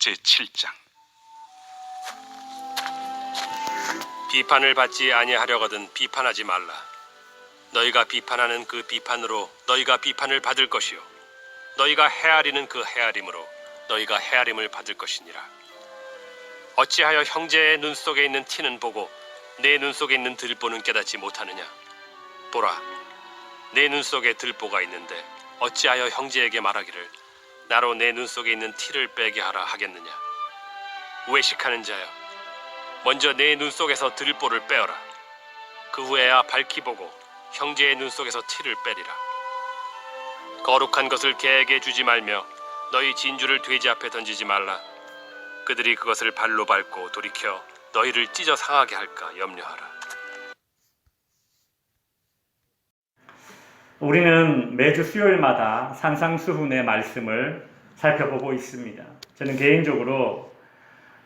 제7장. 비판을 받지 아니하려거든 비판하지 말라. 너희가 비판하는 그 비판으로 너희가 비판을 받을 것이요 너희가 헤아리는 그 헤아림으로 너희가 헤아림을 받을 것이니라. 어찌하여 형제의 눈 속에 있는 티는 보고 내 눈 속에 있는 들보는 깨닫지 못하느냐? 보라, 내 눈 속에 들보가 있는데 어찌하여 형제에게 말하기를 나로 내 눈 속에 있는 티를 빼게 하라 하겠느냐? 외식하는 자여, 먼저 내 눈 속에서 들보를 빼어라. 그 후에야 밝히 보고 형제의 눈 속에서 티를 빼리라. 거룩한 것을 개에게 주지 말며 너희 진주를 돼지 앞에 던지지 말라. 그들이 그것을 발로 밟고 돌이켜 너희를 찢어 상하게 할까 염려하라. 우리는 매주 수요일마다 산상수훈의 말씀을 살펴보고 있습니다. 저는 개인적으로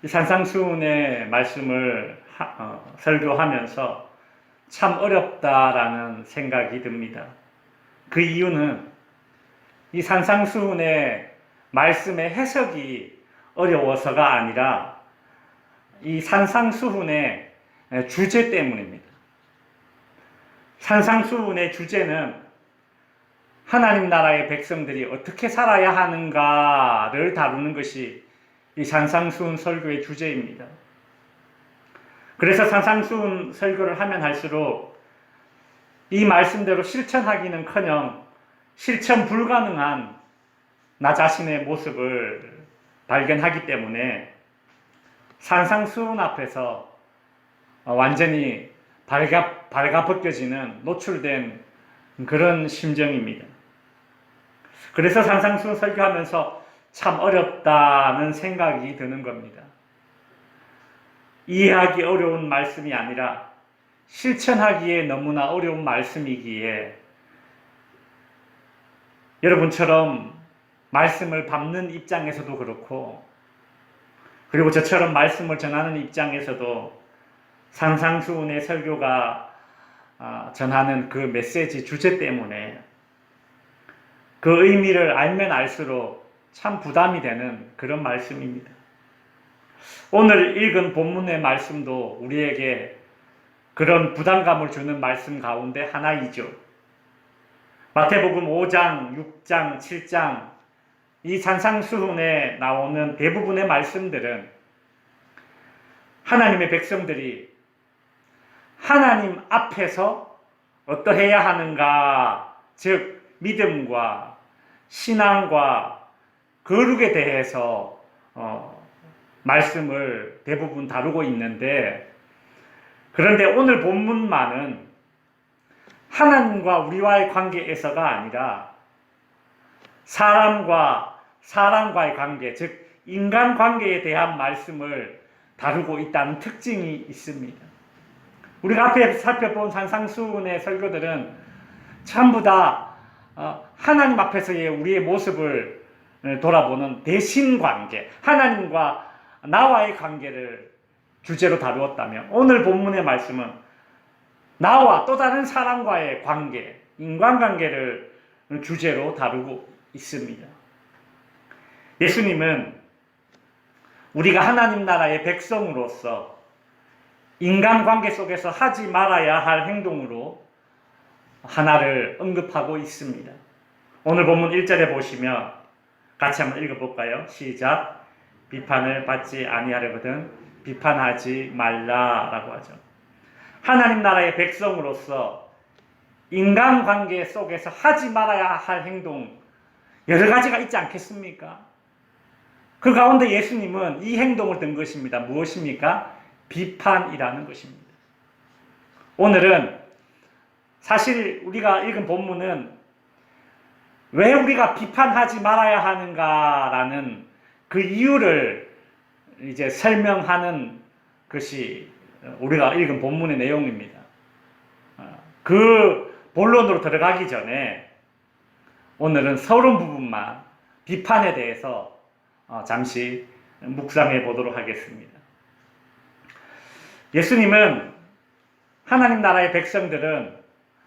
이 산상수훈의 말씀을 설교하면서 참 어렵다라는 생각이 듭니다. 그 이유는 이 산상수훈의 말씀의 해석이 어려워서가 아니라 이 산상수훈의 주제 때문입니다. 산상수훈의 주제는 하나님 나라의 백성들이 어떻게 살아야 하는가를 다루는 것이 이 산상수훈 설교의 주제입니다. 그래서 산상수훈 설교를 하면 할수록 이 말씀대로 실천하기는커녕 실천 불가능한 나 자신의 모습을 발견하기 때문에 산상수훈 앞에서 완전히 발가벗겨지는 노출된 그런 심정입니다. 그래서 산상수훈 설교하면서 참 어렵다는 생각이 드는 겁니다. 이해하기 어려운 말씀이 아니라 실천하기에 너무나 어려운 말씀이기에 여러분처럼 말씀을 밟는 입장에서도 그렇고 그리고 저처럼 말씀을 전하는 입장에서도 산상수훈의 설교가 전하는 그 메시지 주제 때문에 그 의미를 알면 알수록 참 부담이 되는 그런 말씀입니다. 오늘 읽은 본문의 말씀도 우리에게 그런 부담감을 주는 말씀 가운데 하나이죠. 마태복음 5장, 6장, 7장 이 산상수훈에 나오는 대부분의 말씀들은 하나님의 백성들이 하나님 앞에서 어떠해야 하는가, 즉 믿음과 신앙과 거룩에 대해서 말씀을 대부분 다루고 있는데, 그런데 오늘 본문만은 하나님과 우리와의 관계에서가 아니라 사람과 사람과의 관계, 즉 인간 관계에 대한 말씀을 다루고 있다는 특징이 있습니다. 우리가 앞에 살펴본 산상수훈의 설교들은 전부 다 하나님 앞에서의 우리의 모습을 돌아보는 대신관계, 하나님과 나와의 관계를 주제로 다루었다면 오늘 본문의 말씀은 나와 또 다른 사람과의 관계, 인간관계를 주제로 다루고 있습니다. 예수님은 우리가 하나님 나라의 백성으로서 인간관계 속에서 하지 말아야 할 행동으로 하나를 언급하고 있습니다. 오늘 본문 1절에 보시면 같이 한번 읽어볼까요? 시작. 비판을 받지 아니하려거든 비판하지 말라라고 하죠. 하나님 나라의 백성으로서 인간관계 속에서 하지 말아야 할 행동 여러 가지가 있지 않겠습니까? 그 가운데 예수님은 이 행동을 든 것입니다. 무엇입니까? 비판이라는 것입니다. 오늘은 사실 우리가 읽은 본문은 왜 우리가 비판하지 말아야 하는가라는 그 이유를 이제 설명하는 것이 우리가 읽은 본문의 내용입니다. 그 본론으로 들어가기 전에 오늘은 서론 부분만 비판에 대해서 잠시 묵상해 보도록 하겠습니다. 예수님은 하나님 나라의 백성들은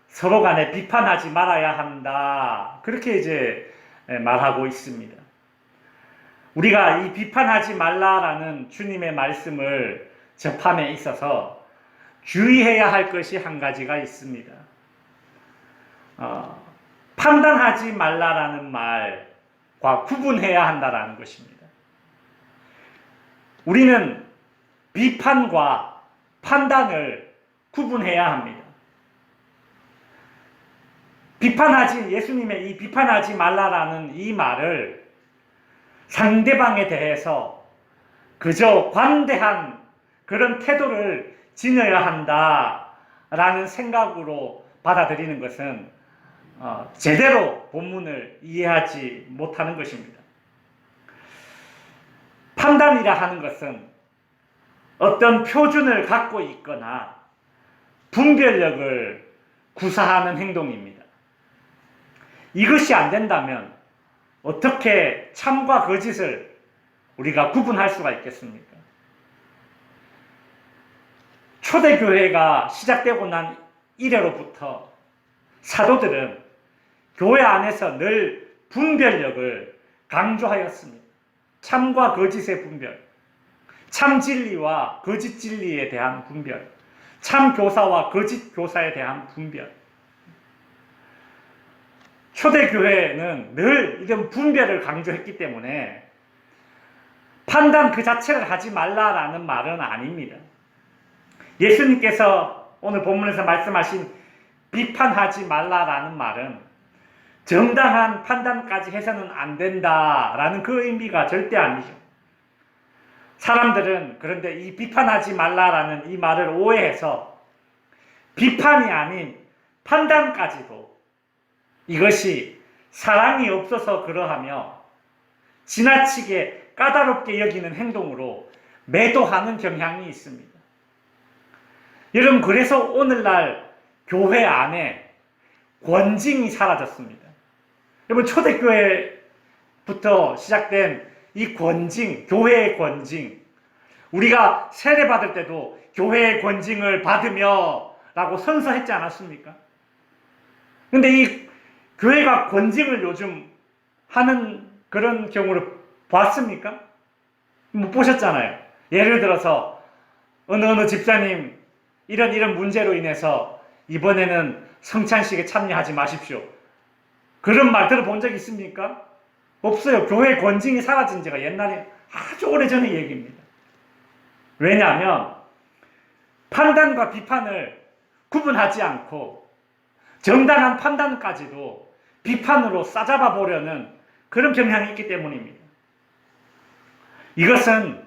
서로 간에 비판하지 말아야 한다. 그렇게 이제 말하고 있습니다. 우리가 이 비판하지 말라라는 주님의 말씀을 접함에 있어서 주의해야 할 것이 한 가지가 있습니다. 판단하지 말라라는 말과 구분해야 한다라는 것입니다. 우리는 비판과 판단을 구분해야 합니다. 예수님의 이 비판하지 말라라는 이 말을 상대방에 대해서 그저 관대한 그런 태도를 지녀야 한다라는 생각으로 받아들이는 것은 제대로 본문을 이해하지 못하는 것입니다. 판단이라 하는 것은 어떤 표준을 갖고 있거나 분별력을 구사하는 행동입니다. 이것이 안 된다면 어떻게 참과 거짓을 우리가 구분할 수가 있겠습니까? 초대교회가 시작되고 난 이래로부터 사도들은 교회 안에서 늘 분별력을 강조하였습니다. 참과 거짓의 분별, 참 진리와 거짓 진리에 대한 분별, 참 교사와 거짓 교사에 대한 분별. 초대교회는 늘 이런 분별을 강조했기 때문에 판단 그 자체를 하지 말라라는 말은 아닙니다. 예수님께서 오늘 본문에서 말씀하신 비판하지 말라라는 말은 정당한 판단까지 해서는 안 된다라는 그 의미가 절대 아니죠. 사람들은 그런데 이 비판하지 말라라는 이 말을 오해해서 비판이 아닌 판단까지도 이것이 사랑이 없어서 그러하며 지나치게 까다롭게 여기는 행동으로 매도하는 경향이 있습니다. 여러분, 그래서 오늘날 교회 안에 권징이 사라졌습니다. 여러분, 초대교회부터 시작된 이 권징, 교회의 권징, 우리가 세례받을 때도 교회의 권징을 받으며 라고 선서했지 않았습니까? 근데 이 교회가 권징을 요즘 하는 그런 경우를 봤습니까? 못 보셨잖아요. 예를 들어서 어느 집사님 이런 문제로 인해서 이번에는 성찬식에 참여하지 마십시오. 그런 말 들어본 적 있습니까? 없어요. 교회 권징이 사라진 지가 옛날에 아주 오래전의 얘기입니다. 왜냐하면 판단과 비판을 구분하지 않고 정당한 판단까지도 비판으로 싸잡아 보려는 그런 경향이 있기 때문입니다. 이것은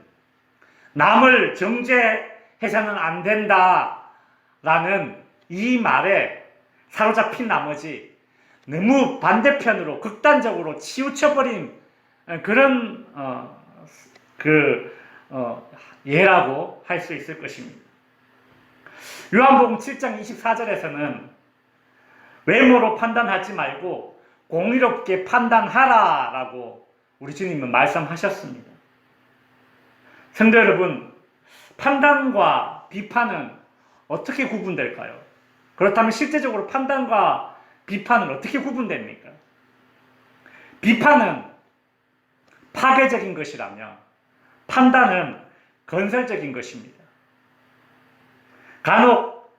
남을 정죄해서는 안 된다라는 이 말에 사로잡힌 나머지 너무 반대편으로 극단적으로 치우쳐버린 그런 예라고 할 수 있을 것입니다. 요한복음 7장 24절에서는 외모로 판단하지 말고 공의롭게 판단하라라고 우리 주님은 말씀하셨습니다. 성도 여러분, 판단과 비판은 어떻게 구분될까요? 그렇다면 실제적으로 판단과 비판은 어떻게 구분됩니까? 비판은 파괴적인 것이라며 판단은 건설적인 것입니다. 간혹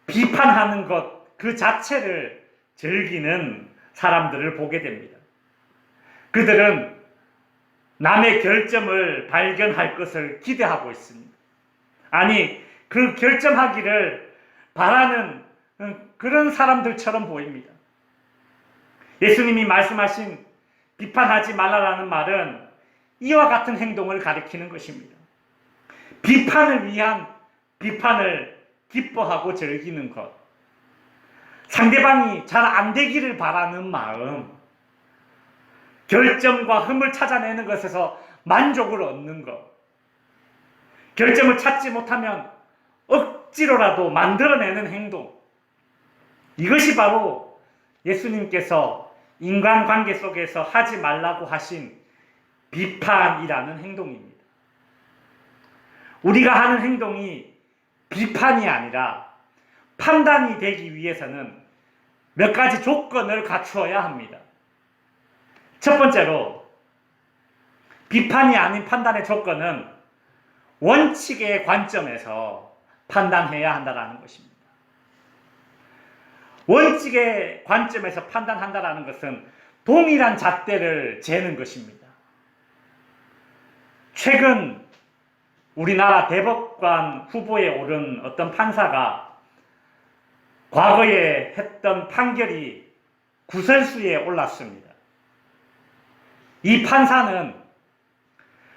비판하는 것 그 자체를 즐기는 사람들을 보게 됩니다. 그들은 남의 결점을 발견할 것을 기대하고 있습니다. 아니, 그 결점하기를 바라는 그런 사람들처럼 보입니다. 예수님이 말씀하신 비판하지 말라라는 말은 이와 같은 행동을 가리키는 것입니다. 비판을 위한 비판을 기뻐하고 즐기는 것, 상대방이 잘 안 되기를 바라는 마음, 결점과 흠을 찾아내는 것에서 만족을 얻는 것, 결점을 찾지 못하면 억지로라도 만들어내는 행동, 이것이 바로 예수님께서 인간관계 속에서 하지 말라고 하신 비판이라는 행동입니다. 우리가 하는 행동이 비판이 아니라 판단이 되기 위해서는 몇 가지 조건을 갖추어야 합니다. 첫 번째로 비판이 아닌 판단의 조건은 원칙의 관점에서 판단해야 한다는 것입니다. 원칙의 관점에서 판단한다는 것은 동일한 잣대를 재는 것입니다. 최근 우리나라 대법관 후보에 오른 어떤 판사가 과거에 했던 판결이 구설수에 올랐습니다. 이 판사는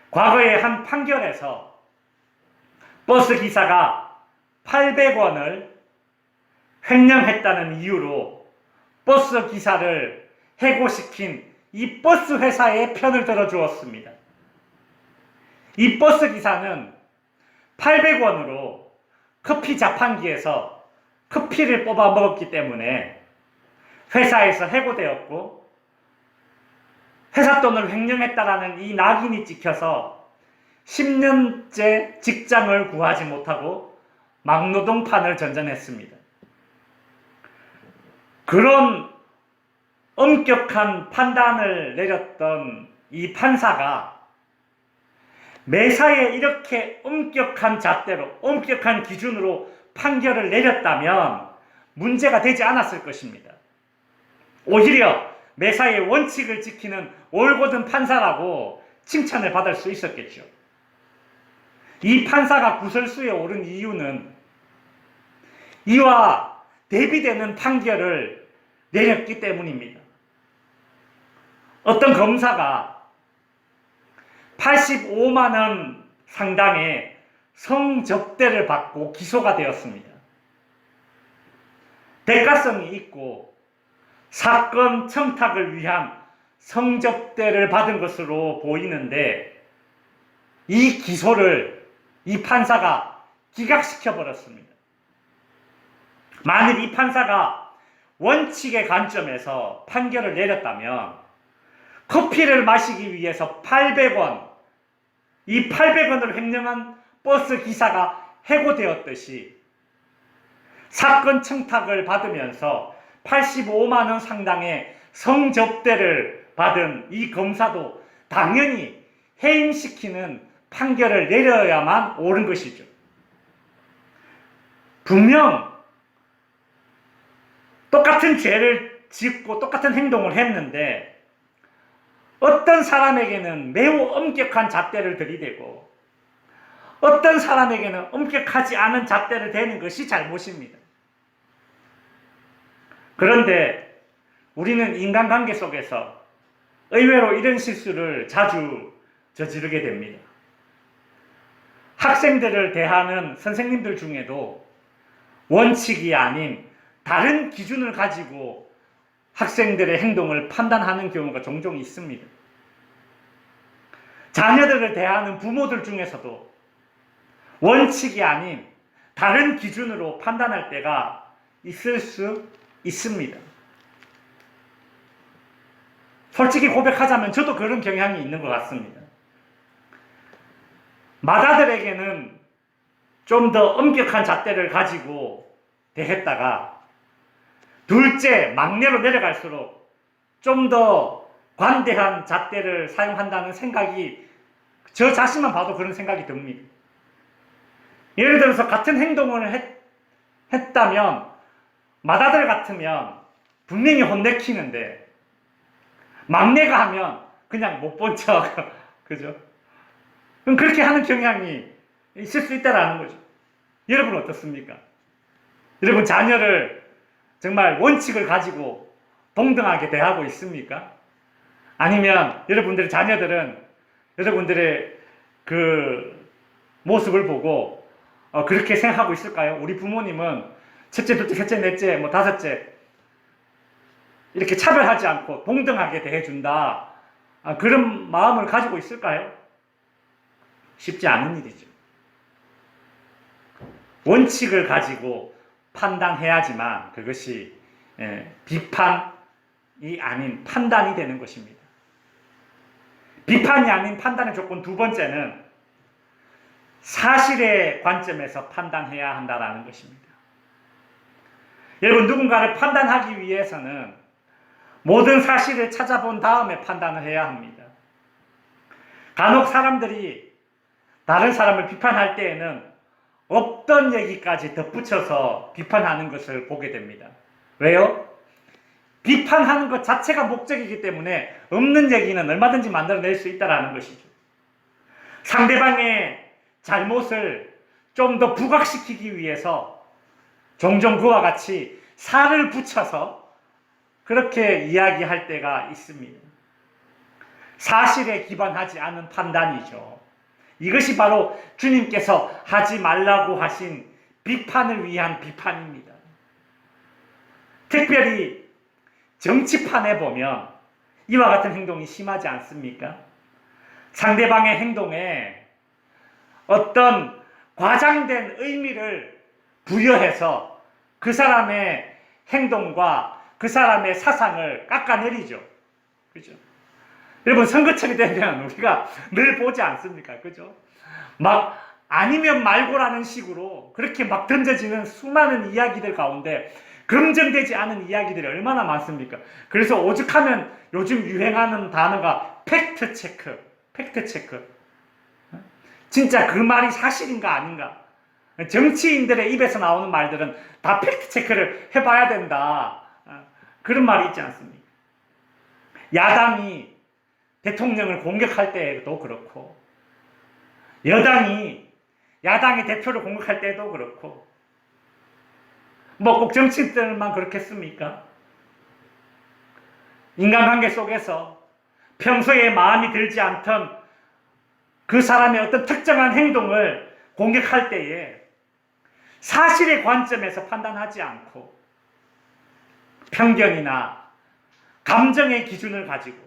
과거에 한 판결에서 버스 기사가 800원을 횡령했다는 이유로 버스 기사를 해고시킨 이 버스 회사의 편을 들어주었습니다. 이 버스 기사는 800원으로 커피 자판기에서 커피를 뽑아 먹었기 때문에 회사에서 해고되었고, 회사 돈을 횡령했다라는 이 낙인이 찍혀서 10년째 직장을 구하지 못하고 막노동판을 전전했습니다. 그런 엄격한 판단을 내렸던 이 판사가 매사에 이렇게 엄격한 잣대로, 엄격한 기준으로 판결을 내렸다면 문제가 되지 않았을 것입니다. 오히려 매사에 원칙을 지키는 올곧은 판사라고 칭찬을 받을 수 있었겠죠. 이 판사가 구설수에 오른 이유는 이와 대비되는 판결을 내렸기 때문입니다. 어떤 검사가 85만 원 상당의 성접대를 받고 기소가 되었습니다. 대가성이 있고 사건 청탁을 위한 성접대를 받은 것으로 보이는데, 이 기소를 이 판사가 기각시켜 버렸습니다. 만일 이 판사가 원칙의 관점에서 판결을 내렸다면 커피를 마시기 위해서 800원, 이 800원을 횡령한 버스 기사가 해고되었듯이 사건 청탁을 받으면서 85만 원 상당의 성접대를 받은 이 검사도 당연히 해임시키는 판결을 내려야만 옳은 것이죠. 분명 똑같은 죄를 짓고 똑같은 행동을 했는데 어떤 사람에게는 매우 엄격한 잣대를 들이대고 어떤 사람에게는 엄격하지 않은 잣대를 대는 것이 잘못입니다. 그런데 우리는 인간관계 속에서 의외로 이런 실수를 자주 저지르게 됩니다. 학생들을 대하는 선생님들 중에도 원칙이 아닌 다른 기준을 가지고 학생들의 행동을 판단하는 경우가 종종 있습니다. 자녀들을 대하는 부모들 중에서도 원칙이 아닌 다른 기준으로 판단할 때가 있을 수 있습니다. 솔직히 고백하자면 저도 그런 경향이 있는 것 같습니다. 맏아들에게는 좀 더 엄격한 잣대를 가지고 대했다가 둘째, 막내로 내려갈수록 좀 더 관대한 잣대를 사용한다는 생각이, 저 자신만 봐도 그런 생각이 듭니다. 예를 들어서 같은 행동을 했다면 맏아들 같으면 분명히 혼내키는데 막내가 하면 그냥 못 본 척, 그죠? 그럼 그렇게 하는 경향이 있을 수 있다라는 거죠. 여러분 어떻습니까? 여러분 자녀를 정말 원칙을 가지고 동등하게 대하고 있습니까? 아니면 여러분들의 자녀들은 여러분들의 그 모습을 보고 그렇게 생각하고 있을까요? 우리 부모님은 첫째, 둘째, 셋째, 넷째, 뭐 다섯째 이렇게 차별하지 않고 동등하게 대해준다, 그런 마음을 가지고 있을까요? 쉽지 않은 일이죠. 원칙을 가지고 판단해야지만 그것이 비판이 아닌 판단이 되는 것입니다. 비판이 아닌 판단의 조건 두 번째는 사실의 관점에서 판단해야 한다는 것입니다. 여러분, 누군가를 판단하기 위해서는 모든 사실을 찾아본 다음에 판단을 해야 합니다. 간혹 사람들이 다른 사람을 비판할 때에는 없던 얘기까지 덧붙여서 비판하는 것을 보게 됩니다. 왜요? 비판하는 것 자체가 목적이기 때문에 없는 얘기는 얼마든지 만들어낼 수 있다는 것이죠. 상대방의 잘못을 좀 더 부각시키기 위해서 종종 그와 같이 살을 붙여서 그렇게 이야기할 때가 있습니다. 사실에 기반하지 않은 판단이죠. 이것이 바로 주님께서 하지 말라고 하신 비판을 위한 비판입니다. 특별히 정치판에 보면 이와 같은 행동이 심하지 않습니까? 상대방의 행동에 어떤 과장된 의미를 부여해서 그 사람의 행동과 그 사람의 사상을 깎아내리죠. 그죠? 여러분, 선거철이 되면 우리가 늘 보지 않습니까? 그죠? 막 아니면 말고라는 식으로 그렇게 막 던져지는 수많은 이야기들 가운데 검증되지 않은 이야기들이 얼마나 많습니까? 그래서 오죽하면 요즘 유행하는 단어가 팩트체크. 진짜 그 말이 사실인가 아닌가? 정치인들의 입에서 나오는 말들은 다 팩트체크를 해봐야 된다. 그런 말이 있지 않습니까? 야당이 대통령을 공격할 때도 그렇고, 여당이 야당의 대표를 공격할 때도 그렇고, 뭐 꼭 정치인들만 그렇겠습니까? 인간관계 속에서 평소에 마음이 들지 않던 그 사람의 어떤 특정한 행동을 공격할 때에 사실의 관점에서 판단하지 않고 편견이나 감정의 기준을 가지고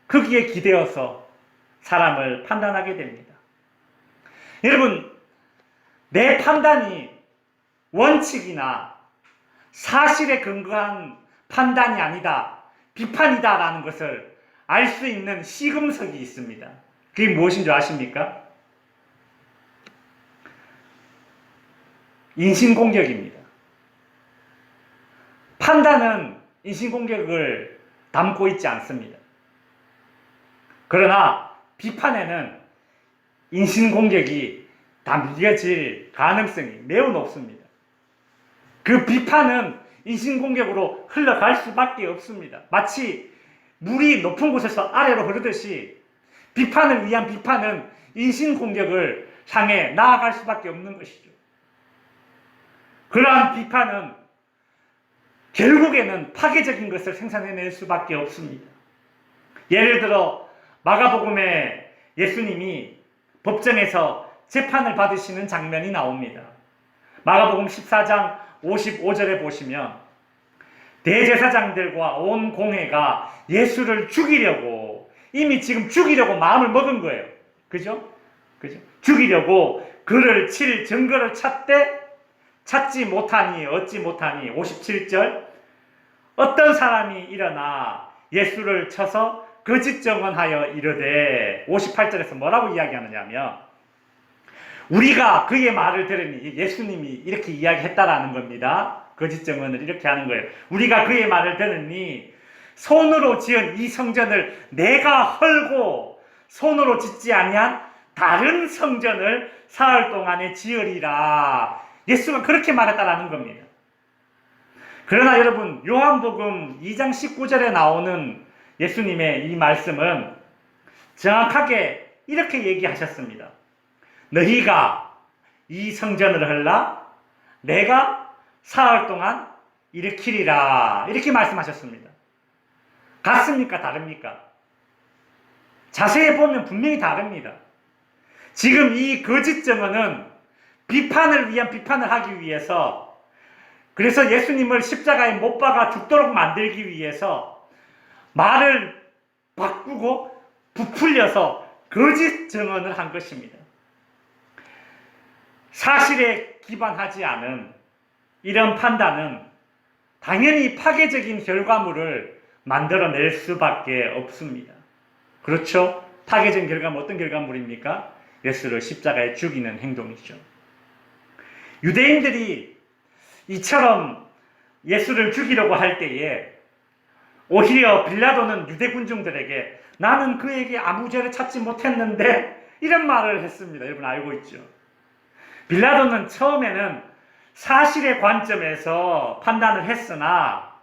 거기에 기대어서 사람을 판단하게 됩니다. 여러분, 내 판단이 원칙이나 사실에 근거한 판단이 아니다, 비판이다라는 것을 알 수 있는 시금석이 있습니다. 그게 무엇인 줄 아십니까? 인신공격입니다. 판단은 인신공격을 담고 있지 않습니다. 그러나 비판에는 인신공격이 담겨질 가능성이 매우 높습니다. 그 비판은 인신공격으로 흘러갈 수밖에 없습니다. 마치 물이 높은 곳에서 아래로 흐르듯이 비판을 위한 비판은 인신공격을 향해 나아갈 수밖에 없는 것이죠. 그러한 비판은 결국에는 파괴적인 것을 생산해낼 수밖에 없습니다. 예를 들어 마가복음에 예수님이 법정에서 재판을 받으시는 장면이 나옵니다. 마가복음 14장 55절에 보시면 대제사장들과 온 공회가 예수를 죽이려고 이미 지금 죽이려고 마음을 먹은 거예요. 그죠? 죽이려고 그를 칠 증거를 찾지 못하니 어찌 못하니 57절 어떤 사람이 일어나 예수를 쳐서 거짓 증언하여 이르되 58절에서 뭐라고 이야기하느냐면 우리가 그의 말을 들으니 예수님이 이렇게 이야기했다라는 겁니다. 거짓 증언을 이렇게 하는 거예요. 우리가 그의 말을 들으니 손으로 지은 이 성전을 내가 헐고 손으로 짓지 아니한 다른 성전을 사흘 동안에 지으리라. 예수가 그렇게 말했다라는 겁니다. 그러나 여러분, 요한복음 2장 19절에 나오는 예수님의 이 말씀은 정확하게 이렇게 얘기하셨습니다. 너희가 이 성전을 헐라 내가 사흘 동안 일으키리라. 이렇게 말씀하셨습니다. 같습니까? 다릅니까? 자세히 보면 분명히 다릅니다. 지금 이 거짓 증언은 비판을 위한 비판을 하기 위해서, 그래서 예수님을 십자가에 못 박아 죽도록 만들기 위해서 말을 바꾸고 부풀려서 거짓 증언을 한 것입니다. 사실에 기반하지 않은 이런 판단은 당연히 파괴적인 결과물을 만들어낼 수밖에 없습니다. 그렇죠? 파괴적인 결과물, 어떤 결과물입니까? 예수를 십자가에 죽이는 행동이죠. 유대인들이 이처럼 예수를 죽이려고 할 때에 오히려 빌라도는 유대 군중들에게 나는 그에게 아무 죄를 찾지 못했는데 이런 말을 했습니다. 여러분 알고 있죠? 빌라도는 처음에는 사실의 관점에서 판단을 했으나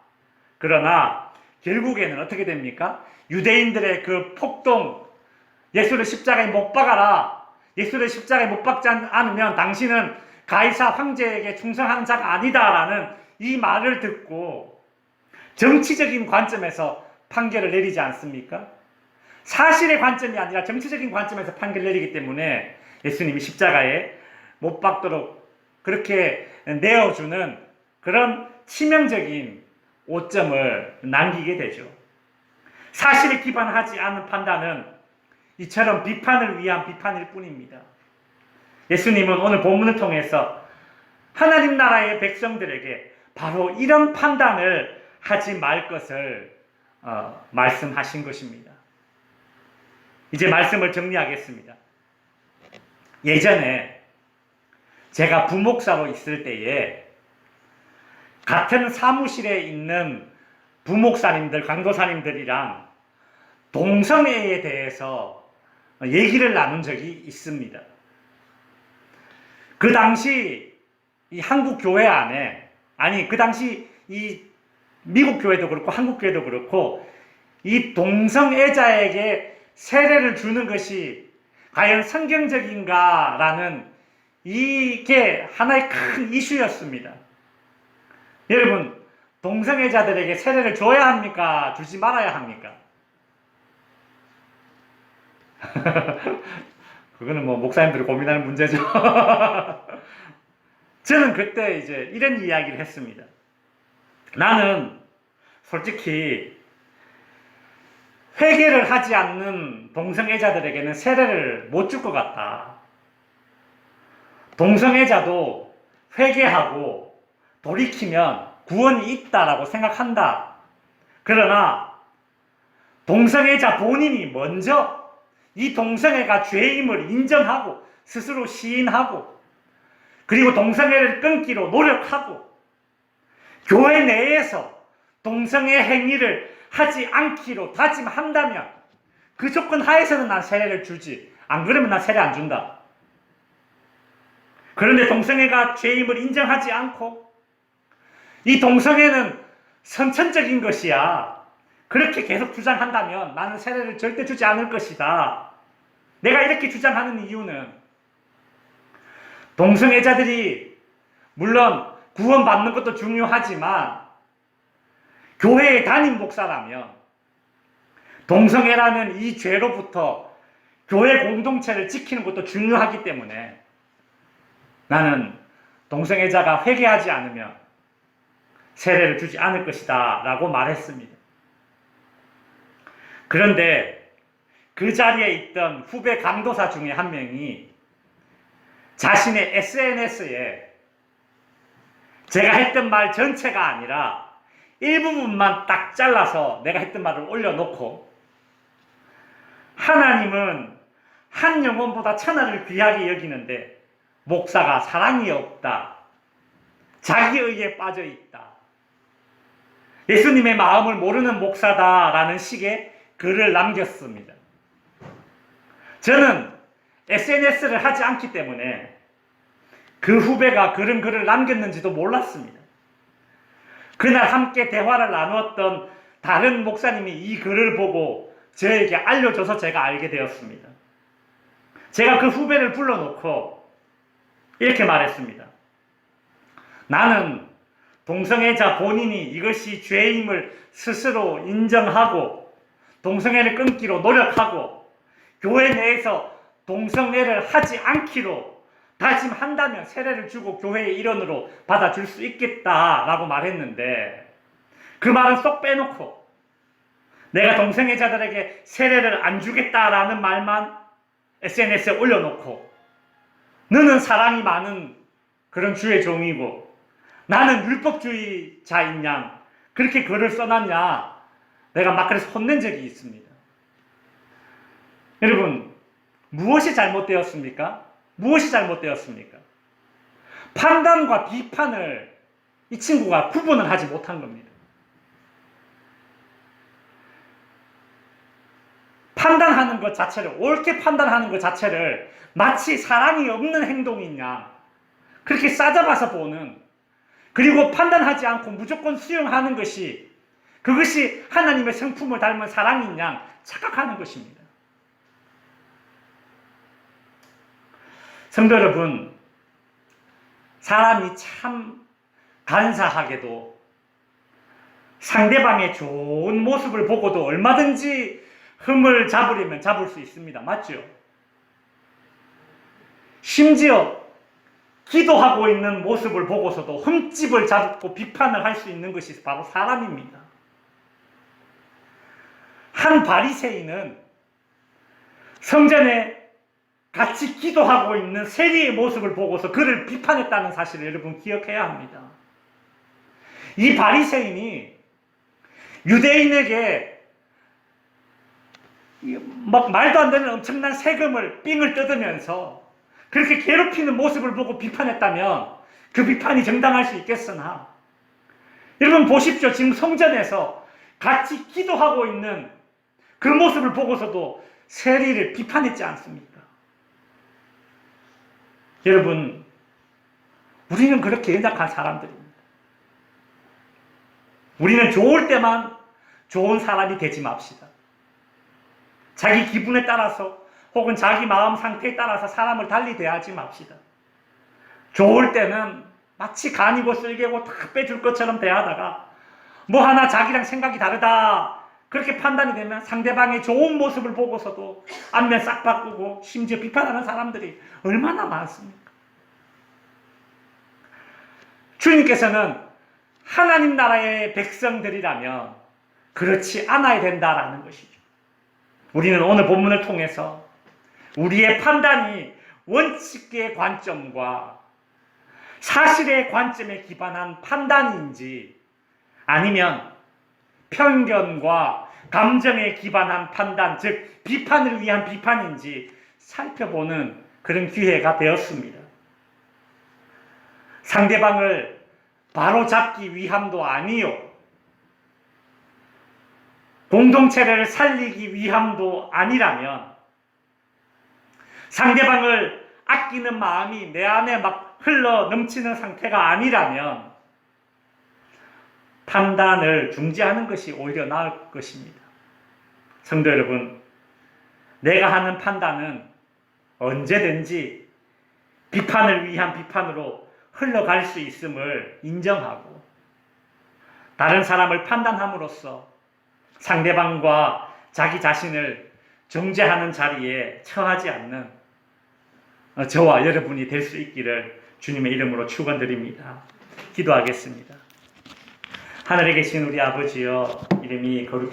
그러나 결국에는 어떻게 됩니까? 유대인들의 그 폭동, 예수를 십자가에 못 박아라, 예수를 십자가에 못 박지 않으면 당신은 가이사 황제에게 충성하는 자가 아니다라는 이 말을 듣고 정치적인 관점에서 판결을 내리지 않습니까? 사실의 관점이 아니라 정치적인 관점에서 판결을 내리기 때문에 예수님이 십자가에 못 박도록 그렇게 내어주는 그런 치명적인 오점을 남기게 되죠. 사실에 기반하지 않은 판단은 이처럼 비판을 위한 비판일 뿐입니다. 예수님은 오늘 본문을 통해서 하나님 나라의 백성들에게 바로 이런 판단을 하지 말 것을 말씀하신 것입니다. 이제 말씀을 정리하겠습니다. 예전에 제가 부목사로 있을 때에 같은 사무실에 있는 부목사님들, 강도사님들이랑 동성애에 대해서 얘기를 나눈 적이 있습니다. 그 당시 이 한국 교회 안에, 아니 그 당시 이 미국 교회도 그렇고 한국 교회도 그렇고 이 동성애자에게 세례를 주는 것이 과연 성경적인가라는 이게 하나의 큰 이슈였습니다. 여러분, 동성애자들에게 세례를 줘야 합니까? 주지 말아야 합니까? 그거는 뭐 목사님들이 고민하는 문제죠. 저는 그때 이제 이런 이야기를 했습니다. 나는 솔직히 회개를 하지 않는 동성애자들에게는 세례를 못 줄 것 같다. 동성애자도 회개하고 돌이키면 구원이 있다라고 생각한다. 그러나 동성애자 본인이 먼저 이 동성애가 죄임을 인정하고 스스로 시인하고 그리고 동성애를 끊기로 노력하고 교회 내에서 동성애 행위를 하지 않기로 다짐한다면 그 조건 하에서는 난 세례를 주지. 안 그러면 난 세례 안 준다. 그런데 동성애가 죄임을 인정하지 않고 이 동성애는 선천적인 것이야. 그렇게 계속 주장한다면 나는 세례를 절대 주지 않을 것이다. 내가 이렇게 주장하는 이유는 동성애자들이 물론 구원받는 것도 중요하지만 교회의 담임 목사라면 동성애라는 이 죄로부터 교회 공동체를 지키는 것도 중요하기 때문에 나는 동성애자가 회개하지 않으면 세례를 주지 않을 것이다 라고 말했습니다. 그런데 그 자리에 있던 후배 강도사 중에 한 명이 자신의 SNS에 제가 했던 말 전체가 아니라 일부분만 딱 잘라서 내가 했던 말을 올려놓고 하나님은 한 영혼보다 천하를 귀하게 여기는데 목사가 사랑이 없다. 자기의에 빠져있다. 예수님의 마음을 모르는 목사다라는 식의 글을 남겼습니다. 저는 SNS를 하지 않기 때문에 그 후배가 그런 글을 남겼는지도 몰랐습니다. 그날 함께 대화를 나누었던 다른 목사님이 이 글을 보고 저에게 알려줘서 제가 알게 되었습니다. 제가 그 후배를 불러놓고 이렇게 말했습니다. 나는 동성애자 본인이 이것이 죄임을 스스로 인정하고 동성애를 끊기로 노력하고 교회 내에서 동성애를 하지 않기로 다짐한다면 세례를 주고 교회의 일원으로 받아줄 수 있겠다라고 말했는데 그 말은 쏙 빼놓고 내가 동성애자들에게 세례를 안 주겠다라는 말만 SNS에 올려놓고 너는 사랑이 많은 그런 주의 종이고 나는 율법주의자인 양 그렇게 글을 써놨냐 내가 막 그래서 혼낸 적이 있습니다. 여러분 무엇이 잘못되었습니까? 무엇이 잘못되었습니까? 판단과 비판을 이 친구가 구분을 하지 못한 겁니다. 판단하는 것 자체를, 옳게 판단하는 것 자체를 마치 사랑이 없는 행동이냐, 그렇게 싸잡아서 보는, 그리고 판단하지 않고 무조건 수용하는 것이, 그것이 하나님의 성품을 닮은 사랑인 양 착각하는 것입니다. 성도 여러분, 사람이 참 간사하게도 상대방의 좋은 모습을 보고도 얼마든지 흠을 잡으려면 잡을 수 있습니다. 맞죠? 심지어 기도하고 있는 모습을 보고서도 흠집을 잡고 비판을 할 수 있는 것이 바로 사람입니다. 한 바리새인은 성전에 같이 기도하고 있는 세리의 모습을 보고서 그를 비판했다는 사실을 여러분 기억해야 합니다. 이 바리새인이 유대인에게 막 말도 안 되는 엄청난 세금을 삥을 뜯으면서 그렇게 괴롭히는 모습을 보고 비판했다면 그 비판이 정당할 수 있겠으나, 여러분 보십시오. 지금 성전에서 같이 기도하고 있는 그 모습을 보고서도 세리를 비판했지 않습니까? 여러분, 우리는 그렇게 연약한 사람들입니다. 우리는 좋을 때만 좋은 사람이 되지 맙시다. 자기 기분에 따라서 혹은 자기 마음 상태에 따라서 사람을 달리 대하지 맙시다. 좋을 때는 마치 간이고 쓸개고 다 빼줄 것처럼 대하다가 뭐 하나 자기랑 생각이 다르다 그렇게 판단이 되면 상대방의 좋은 모습을 보고서도 안면 싹 바꾸고 심지어 비판하는 사람들이 얼마나 많습니까? 주님께서는 하나님 나라의 백성들이라면 그렇지 않아야 된다라는 것이죠. 우리는 오늘 본문을 통해서 우리의 판단이 원칙의 관점과 사실의 관점에 기반한 판단인지 아니면 편견과 감정에 기반한 판단, 즉 비판을 위한 비판인지 살펴보는 그런 기회가 되었습니다. 상대방을 바로잡기 위함도 아니요, 공동체를 살리기 위함도 아니라면, 상대방을 아끼는 마음이 내 안에 막 흘러 넘치는 상태가 아니라면 판단을 중지하는 것이 오히려 나을 것입니다. 성도 여러분, 내가 하는 판단은 언제든지 비판을 위한 비판으로 흘러갈 수 있음을 인정하고 다른 사람을 판단함으로써 상대방과 자기 자신을 정죄하는 자리에 처하지 않는 저와 여러분이 될 수 있기를 주님의 이름으로 축원드립니다. 기도하겠습니다. 하늘에 계신 우리 아버지여, 이름이 거룩히